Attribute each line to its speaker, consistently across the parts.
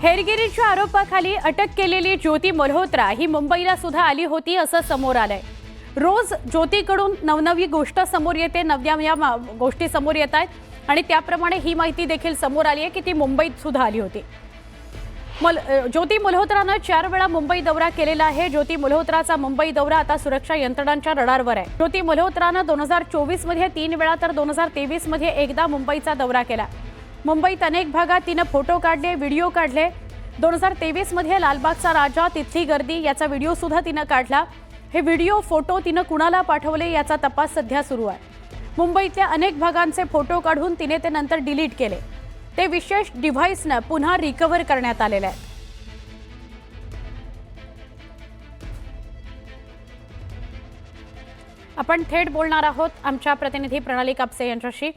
Speaker 1: हेरगिरीच्या आरोपाखाली अटक केलेली ज्योती मल्होत्रा ही मुंबईला सुद्धा आली होती असं समोर आलंय। रोज ज्योतीकडून नवनवी गोष्ट समोर येते, नव्या गोष्टी समोर येत आहेत आणि त्याप्रमाणे ही माहिती देखील समोर आली आहे की ती मुंबईत सुद्धा आली होती। ज्योती मल्होत्रानं 4 वेळा मुंबई दौरा केलेला आहे। ज्योती मल्होत्राचा मुंबई दौरा आता सुरक्षा यंत्रणांच्या रडारवर आहे। ज्योती मल्होत्रानं 2024 मध्ये 3 वेळा तर 2023 मध्ये एकदा मुंबईचा दौरा केला। मुंबईत अनेक भागात तिने फोटो काढले, व्हिडिओ काढले। 2023 मध्ये लालबागचा राजा, तिथली गर्दी याचा व्हिडिओ सुद्धा तिने काढला। हे व्हिडिओ फोटो तिने कुणाला पाठवले याचा तपास सध्या सुरू आहे। मुंबईतल्या अनेक भागांचे फोटो काढून तिने ते नंतर डिलीट केले। ते विशेष डिव्हाइसने पुन्हा रिकव्हर करण्यात आलेले आहे। आपण थेट बोलणार आहोत आमच्या प्रतिनिधी प्रणाली कापसे यांच्याशी।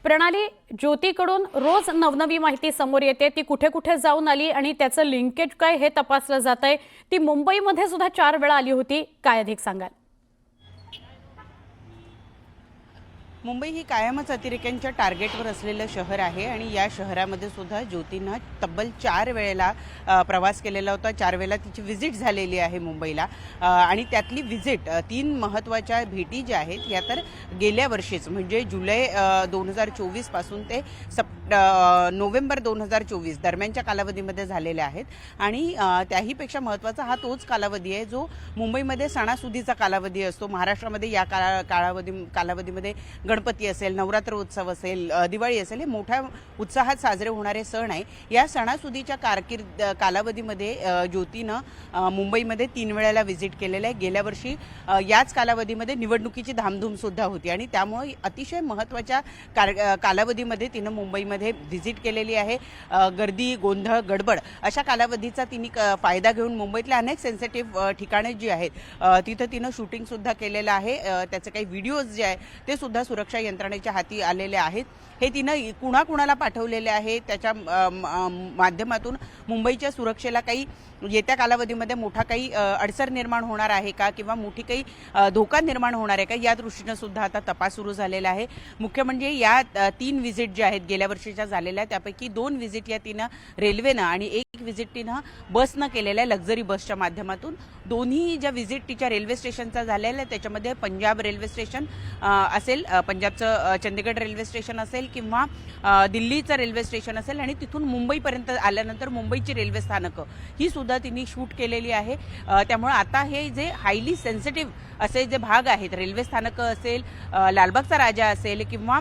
Speaker 1: प्रणाली, ज्योतीकडून रोज नवनवी माहिती समोर येते, ती कुठे कुठे जाऊन आली आणि त्याचं लिंकेज काय हे तपासलं जातंय। ती मुंबईमध्ये सुद्धा 4 वेळा आली होती, काय अधिक सांगाल?
Speaker 2: मुंबई ही कायमच अतिरेक्यांच्या टार्गेटवर असलेलं शहर आहे आणि या शहरामध्ये सुद्धा ज्योतीनं तब्बल 4 वेळेला प्रवास केलेला होता। 4 वेळेला तिची व्हिजिट झालेली आहे मुंबईला आणि त्यातली व्हिजिट 3 महत्त्वाच्या भेटी ज्या आहेत या तर गेल्या वर्षीच म्हणजे जुलै 2024 पासून ते नोव्हेंबर 2024 दरम्यानच्या कालावधीमध्ये झालेल्या आहेत आणि त्याहीपेक्षा महत्त्वाचा हा तोच कालावधी आहे जो मुंबईमध्ये सणासुदीचा कालावधी असतो। महाराष्ट्रामध्ये या कालावधीमध्ये गणपती असेल, नवरात्र उत्सव असेल, दिवाळी असेल, हे मोठ्या उत्साहात साजरे होणारे सण आहे। या सणासुदीच्या कालावधीमध्ये ज्योतीनं मुंबईमध्ये 3 वेळेला व्हिजिट केलेलं आहे। गेल्या वर्षी याच कालावधीमध्ये निवडणुकीची धामधूम सुद्धा होती आणि त्यामुळे अतिशय महत्त्वाच्या कालावधीमध्ये तिनं मुंबईमध्ये व्हिजिट केलेली आहे। गर्दी, गोंधळ, गडबड अशा कालावधीचा तिने फायदा घेऊन मुंबईतल्या अनेक सेन्सिटिव्ह ठिकाणे जी आहेत तिथं तिनं शूटिंग सुद्धा केलेलं आहे। त्याचे काही व्हिडिओज जे आहे ते सुद्धा सुरक्षा यंत्रणेच्या हाती आलेले आहेत। हे तिनं कुणाकुणाला पाठवलेले आहे त्याच्या माध्यमातून मुंबईच्या सुरक्षेला काही येत्या कालावधीमध्ये मोठा काही अडसर निर्माण होणार आहे का किंवा मोठी काही धोका निर्माण होणार आहे का या दृष्टीनं सुद्धा आता तपास सुरू झालेला आहे। मुख्य म्हणजे या 3 व्हिजिट ज्या आहेत गेल्या वर्षीच्या झालेल्या त्यापैकी 2 व्हिजिट या तिनं रेल्वेनं आणि एक व्हिजिट तिनं बसनं केलेलं आहे, लक्झरी बसच्या माध्यमातून। दोन्ही ज्या व्हिजिट तिच्या रेल्वे स्टेशनचा झालेल्या आहे त्याच्यामध्ये पंजाब रेल्वे स्टेशन असेल, पंजाबचं चंदीगड रेल्वे स्टेशन असेल किंवा दिल्लीचं रेल्वे स्टेशन असेल आणि तिथून मुंबईपर्यंत आल्यानंतर मुंबईची रेल्वे स्थानकं ही सुद्धा तिने शूट केलेली आहे। त्यामुळे आता हे जे हायली सेन्सिटिव्ह असे जे भाग आहेत, रेल्वे स्थानकं असेल, लालबागचा राजा असेल किंवा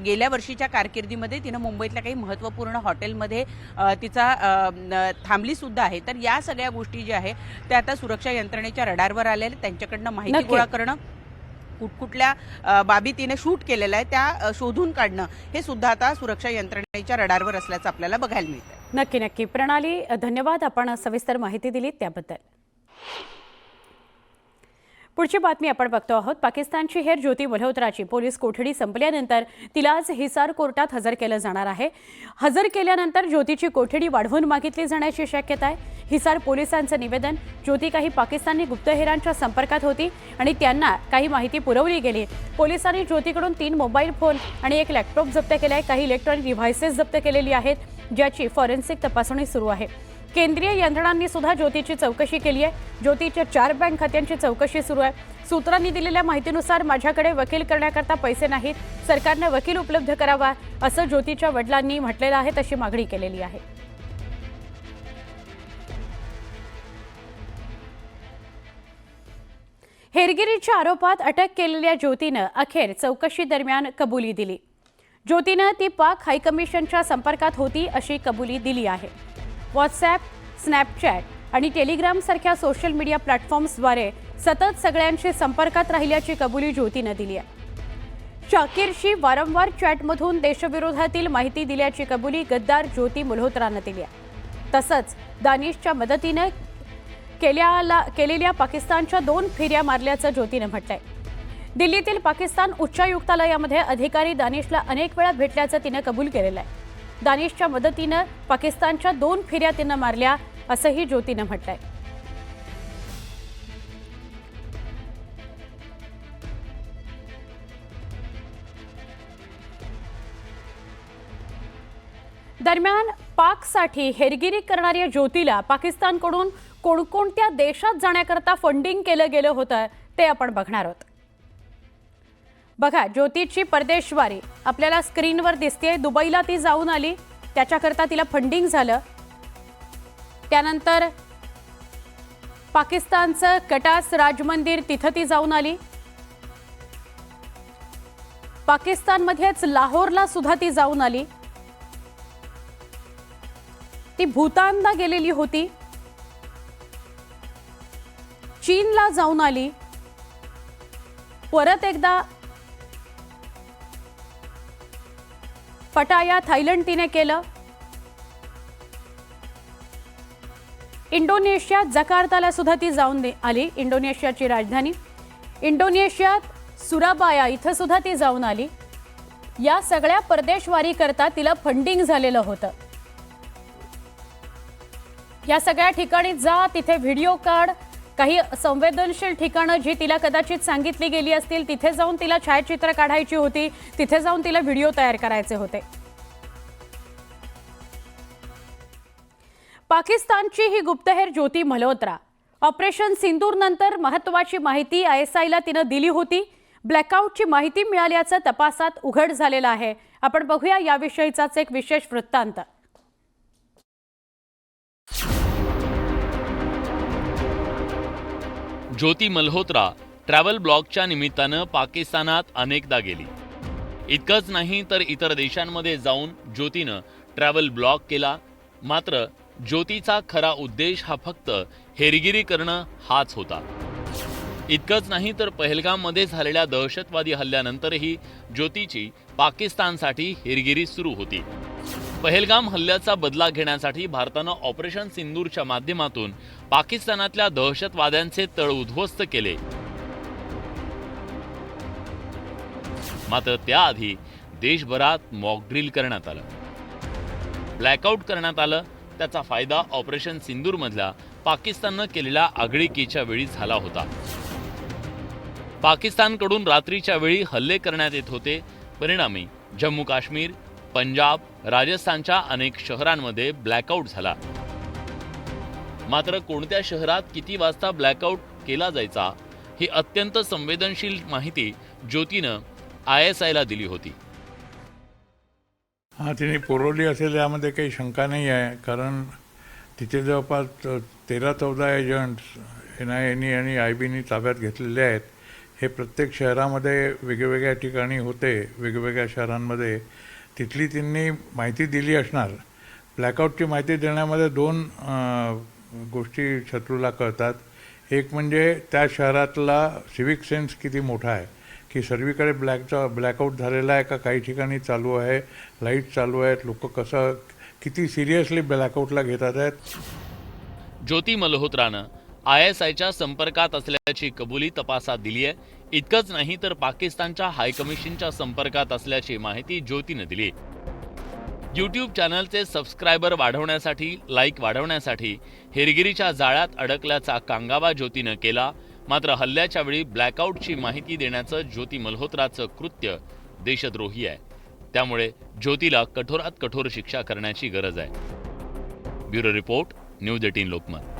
Speaker 2: गेल्या वर्षीच्या कारकिर्दीमध्ये तिनं मुंबईतल्या काही महत्त्वपूर्ण हॉटेलमध्ये तिचा थांबली सुद्धा आहे। तर या सगळ्या गोष्टी ज्या आहेत त्या आता सुरक्षा यंत्रणेच्या रडारवर आलेल्या, त्यांच्याकडनं माहिती गोळा करणं, कुठकुठल्या बाबी तिने शूट केलेल्या आहे त्या शोधून काढणं हे सुद्धा आता सुरक्षा यंत्रणेच्या रडारवर असल्याचं आपल्याला बघायला मिळतं।
Speaker 1: नक्की नक्की प्रणाली, धन्यवाद, आपण सविस्तर माहिती दिली त्याबद्दल। पुढची बातमी आपण बघतो आहोत। पाकिस्तानची हेर ज्योती मल्होत्राची पोलीस कोठडी संपल्यानंतर तिला आज हिसार कोर्टात हजर केलं जाणार आहे। हजर केल्यानंतर ज्योतीची कोठडी वाढवून मागितली जाण्याची शक्यता आहे। हिसार पोलिसांचं निवेदन, ज्योती काही पाकिस्तानी गुप्तहेरांच्या संपर्कात होती आणि त्यांना काही माहिती पुरवली गेली। पोलिसांनी ज्योतीकडून 3 मोबाईल फोन आणि 1 लॅपटॉप जप्त केला आहे। काही इलेक्ट्रॉनिक डिव्हाइसेस जप्त केलेली आहेत ज्याची फॉरेन्सिक तपासणी सुरू आहे। केंद्रीय यंत्रणांनी सुद्धा ज्योतीची चौकशी केली आहे। ज्योतीच्या 4 बँक खात्यांची चौकशी सुरू आहे। सूत्रांनी दिलेल्या माहितीनुसार माझ्याकडे वकील करण्याकरता पैसे नाहीत, सरकारने वकील उपलब्ध करावा असं ज्योतीच्या वडिलांनी म्हटलेलं आहे, तशी मागणी केलेली आहे। हेरगिरीच्या आरोपात अटक केलेल्या ज्योतीनं अखेर चौकशी दरम्यान कबुली दिली। ज्योतीनं ती पाक हायकमिशनच्या संपर्कात होती अशी कबुली दिली आहे। व्हॉट्सॲप, स्नॅपचॅट आणि टेलिग्राम सारख्या सोशल मीडिया प्लॅटफॉर्म्सद्वारे सतत सगळ्यांशी संपर्कात राहिल्याची कबुली ज्योतीनं दिली आहे। शाकीरशी वारंवार चॅटमधून देशविरोधातील माहिती दिल्याची कबुली गद्दार ज्योती मल्होत्रानं दिली आहे। तसंच दानिशच्या मदतीनं केलेल्या पाकिस्तानच्या 2 फेऱ्या मारल्याचं ज्योतीनं म्हटलंय। दिल्लीतील पाकिस्तान उच्चायुक्तालयामध्ये अधिकारी दानिशला अनेक वेळा भेटल्याचं तिनं कबूल केलेलं आहे। दानिशच्या मदतीनं पाकिस्तानच्या 2 फेऱ्या तिनं मारल्या असंही ज्योतीनं म्हटलंय। दरम्यान पाकसाठी हेरगिरी करणाऱ्या ज्योतीला पाकिस्तानकडून कोणकोणत्या देशात जाण्याकरता फंडिंग केलं गेलं होतं ते आपण बघणार आहोत. बघा, ज्योतीची परदेशवारी आपल्याला स्क्रीनवर दिसते. दुबईला ती जाऊन आली, त्याच्याकरता तिला फंडिंग झालं. त्यानंतर पाकिस्तानचं कटास राजमंदिर, तिथं ती जाऊन आली. पाकिस्तानमध्येच लाहोरला सुद्धा ती जाऊन आली. ती भूतानला गेलेली होती, चीनला जाऊन आली, परत एकदा पटाया थायलंड तिने केलं. इंडोनेशिया जकार्ताला सुद्धा ती जाऊन आली, इंडोनेशियाची राजधानी. इंडोनेशियात सुराबाया इथं सुद्धा ती जाऊन आली. या सगळ्या परदेशवारी करता तिला फंडिंग झालेलं होतं. या सगळ्या ठिकाणी जा, तिथे व्हिडिओ काढ. काही संवेदनशील ठिकाणं जी तिला कदाचित सांगितली गेली असतील तिथे जाऊन तिला छायाचित्र काढायची होती, तिथे जाऊन तिला व्हिडिओ तयार करायचे होते. पाकिस्तानची ही गुप्तहेर ज्योती मल्होत्रा ऑपरेशन सिंदूर नंतर महत्त्वाची माहिती ISIला तिनं दिली होती. ब्लॅकआउटची माहिती मिळाल्याचं तपासात उघड झालेलं आहे. आपण बघूया याविषयीचाच एक विशेष वृत्तांत.
Speaker 3: ज्योती मल्होत्रा ट्रॅव्हल ब्लॉगच्या निमित्तानं पाकिस्तानात अनेकदा गेली. इतकंच नाही तर इतर देशांमध्ये जाऊन ज्योतीनं ट्रॅव्हल ब्लॉग केला. मात्र ज्योतीचा खरा उद्देश हा फक्त हेरगिरी करणं हाच होता. इतकंच नाही तर पहलगाममध्ये झालेल्या दहशतवादी हल्ल्यानंतरही ज्योतीची पाकिस्तानसाठी हेरगिरी सुरू होती. पहलगाम हल्ल्याचा बदला घेण्यासाठी भारतानं ऑपरेशन सिंदूरच्या माध्यमातून पाकिस्तानातल्या दहशतवाद्यांचे तळ उद्ध्वस्त केले. मात्र त्याआधी देशभरात मॉक ड्रिल करण्यात आलं, ब्लॅकआउट करण्यात आलं. त्याचा फायदा ऑपरेशन सिंदूरमधल्या पाकिस्ताननं केलेल्या आगळीकीच्या वेळी झाला होता. पाकिस्तानकडून रात्रीच्या वेळी हल्ले करण्यात येत होते. परिणामी जम्मू काश्मीर, पंजाब, राजस्थानच्या अनेक शहरांमध्ये ब्लॅकआउट झाला. मात्र कोणत्या शहरात किती वाजता ब्लॅकआउट केला जायचा ही अत्यंत संवेदनशील माहिती ज्योतीनं ISIला दिली होती.
Speaker 4: हां, तिने पुरवली असेल यामध्ये काही शंका नाही आहे. कारण तिथे जवळपास 13-14 एजंट्स NIAनी आणि IBनी ताब्यात घेतलेले आहेत. हे प्रत्येक शहरामध्ये वेगवेगळ्या ठिकाणी होते, वेगवेगळ्या शहरांमध्ये. तिथली त्यांनी माहिती दिली असणार. ब्लॅकआउटची माहिती देण्यामध्ये 2 गोष्टी शत्रूला कळतात. एक म्हणजे त्या शहरातला सिव्हिक सेन्स किती मोठा आहे, की सर्वीकडे ब्लॅकआउट झालेला आहे का, काही ठिकाणी चालू आहे, लाईट चालू आहेत, लोक कसं किती सिरियसली ब्लॅकआउटला घेतात आहेत.
Speaker 3: ज्योती मल्होत्रानं ISIच्या संपर्कात असल्याची कबुली तपासात दिली आहे. इतकंच नाही तर पाकिस्तानच्या हायकमिशनच्या संपर्कात असल्याची माहिती ज्योतीनं दिली. YouTube चॅनलचे सबस्क्रायबर वाढवण्यासाठी, लाईक वाढवण्यासाठी हेरगिरीच्या जाळ्यात अडकल्याचा कांगावा ज्योतीनं केला. मात्र हल्ल्याच्या वेळी ब्लॅकआउटची माहिती देण्याचं ज्योती मल्होत्राचं कृत्य देशद्रोही आहे. त्यामुळे ज्योतीला कठोरात कठोर शिक्षा करण्याची गरज आहे. Bureau report, news 18 Lokmat.